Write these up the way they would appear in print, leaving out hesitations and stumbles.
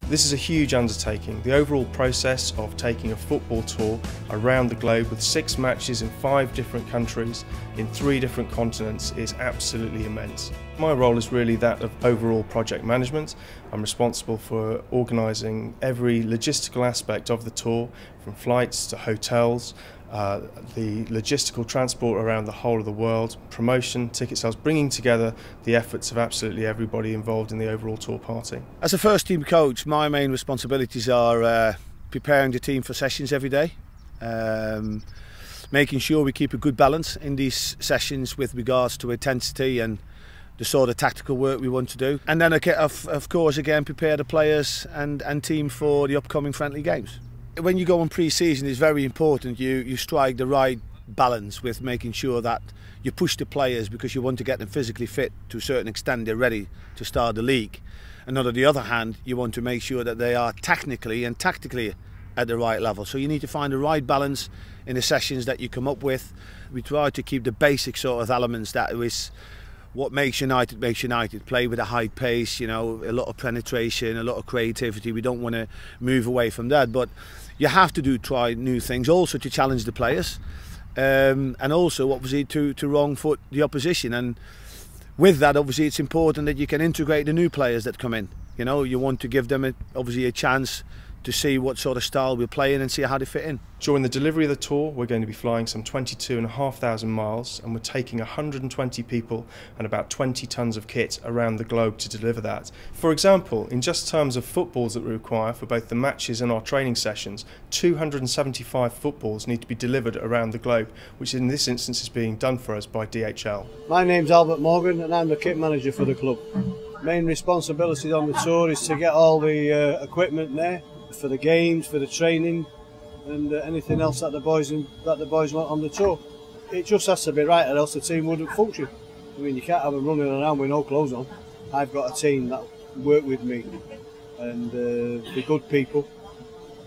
This is a huge undertaking. The overall process of taking a football tour around the globe with 6 matches in 5 different countries in 3 different continents is absolutely immense. My role is really that of overall project management. I'm responsible for organising every logistical aspect of the tour, from flights to hotels, the logistical transport around the whole of the world, promotion, ticket sales, bringing together the efforts of absolutely everybody involved in the overall tour party. As a first team coach, my main responsibilities are preparing the team for sessions every day, making sure we keep a good balance in these sessions with regards to intensity and the sort of tactical work we want to do, and then of course again prepare the players and team for the upcoming friendly games. When you go on pre-season, it's very important you strike the right balance with making sure that you push the players, because you want to get them physically fit to a certain extent they're ready to start the league, and on the other hand you want to make sure that they are technically and tactically at the right level. So you need to find the right balance in the sessions that you come up with. We try to keep the basic sort of elements that is what makes United. Play with a high pace, you know, a lot of penetration, a lot of creativity. We don't want to move away from that, but you have to try new things also to challenge the players, and also obviously to wrong foot the opposition. And with that, obviously it's important that you can integrate the new players that come in. You know, you want to give them obviously a chance to see what sort of style we're playing and see how they fit in. During the delivery of the tour, we're going to be flying some 22,500 miles, and we're taking 120 people and about 20 tonnes of kit around the globe to deliver that. For example, in just terms of footballs that we require for both the matches and our training sessions, 275 footballs need to be delivered around the globe, which in this instance is being done for us by DHL. My name's Albert Morgan and I'm the kit manager for the club. Main responsibility on the tour is to get all the equipment there for the games, for the training, and anything else that the boys want on the tour. It just has to be right, or else the team wouldn't function. I mean, you can't have them running around with no clothes on. I've got a team that work with me, and they're good people,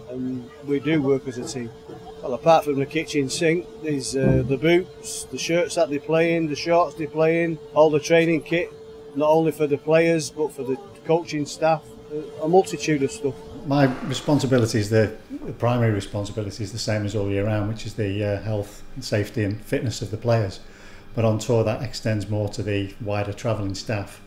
and we do work as a team. Well, apart from the kitchen sink, there's the boots, the shirts that they play in, the shorts they play in, all the training kit, not only for the players but for the coaching staff, a multitude of stuff. My responsibility, the primary responsibility, is the same as all year round, which is the health and safety and fitness of the players. But on tour that extends more to the wider travelling staff,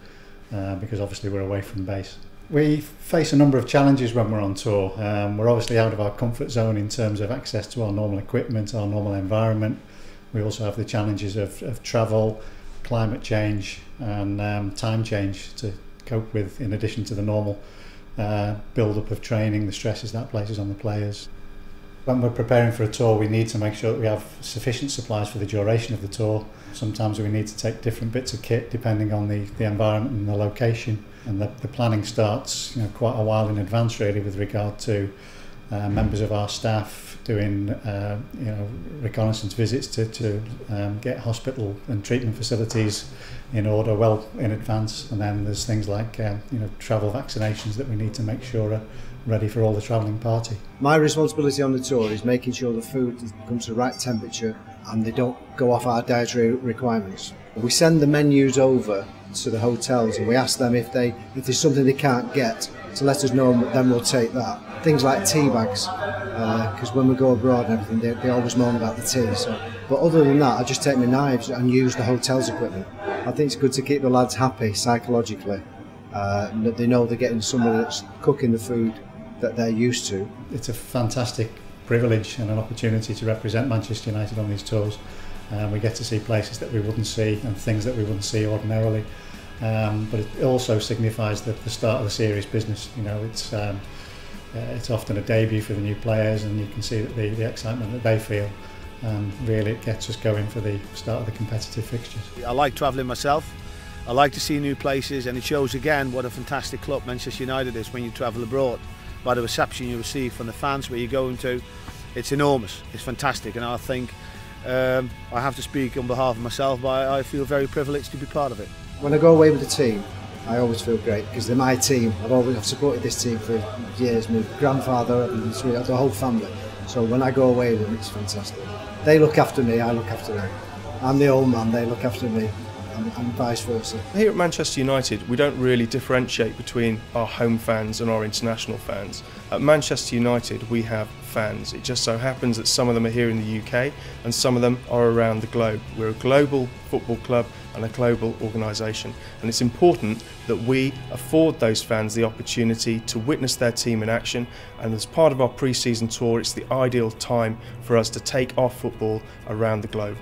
because obviously we're away from base. We face a number of challenges when we're on tour. We're obviously out of our comfort zone in terms of access to our normal equipment, our normal environment. We also have the challenges of travel, climate change and time change to cope with, in addition to the normal build-up of training, the stresses that places on the players. When we're preparing for a tour, we need to make sure that we have sufficient supplies for the duration of the tour. Sometimes we need to take different bits of kit depending on the environment and the location, and the planning starts, you know, quite a while in advance really, with regard to members of our staff doing you know, reconnaissance visits to get hospital and treatment facilities in order well in advance, and then there's things like you know, travel vaccinations that we need to make sure are ready for all the travelling party. My responsibility on the tour is making sure the food comes to the right temperature and they don't go off our dietary requirements. We send the menus over to the hotels and we ask them if there's something they can't get to let us know, and then we'll take that. Things like tea bags, because when we go abroad and everything, they always moan about the tea. So, but other than that, I just take my knives and use the hotel's equipment. I think it's good to keep the lads happy psychologically, that they know they're getting somebody that's cooking the food that they're used to. It's a fantastic privilege and an opportunity to represent Manchester United on these tours. We get to see places that we wouldn't see and things that we wouldn't see ordinarily. But it also signifies the start of the serious business. You know, it's often a debut for the new players, and you can see that the excitement that they feel. Really, it gets us going for the start of the competitive fixtures. I like travelling myself. I like to see new places, and it shows again what a fantastic club Manchester United is when you travel abroad. By the reception you receive from the fans where you're going to, it's enormous. It's fantastic, and I think I have to speak on behalf of myself, but I feel very privileged to be part of it. When I go away with the team, I always feel great because they're my team. I've supported this team for years. My grandfather and the whole family. So when I go away with them, it's fantastic. They look after me, I look after them. I'm the old man, they look after me. and vice versa. Here at Manchester United, we don't really differentiate between our home fans and our international fans. At Manchester United, we have fans. It just so happens that some of them are here in the UK and some of them are around the globe. We're a global football club and a global organisation, and it's important that we afford those fans the opportunity to witness their team in action, and as part of our pre-season tour, it's the ideal time for us to take our football around the globe.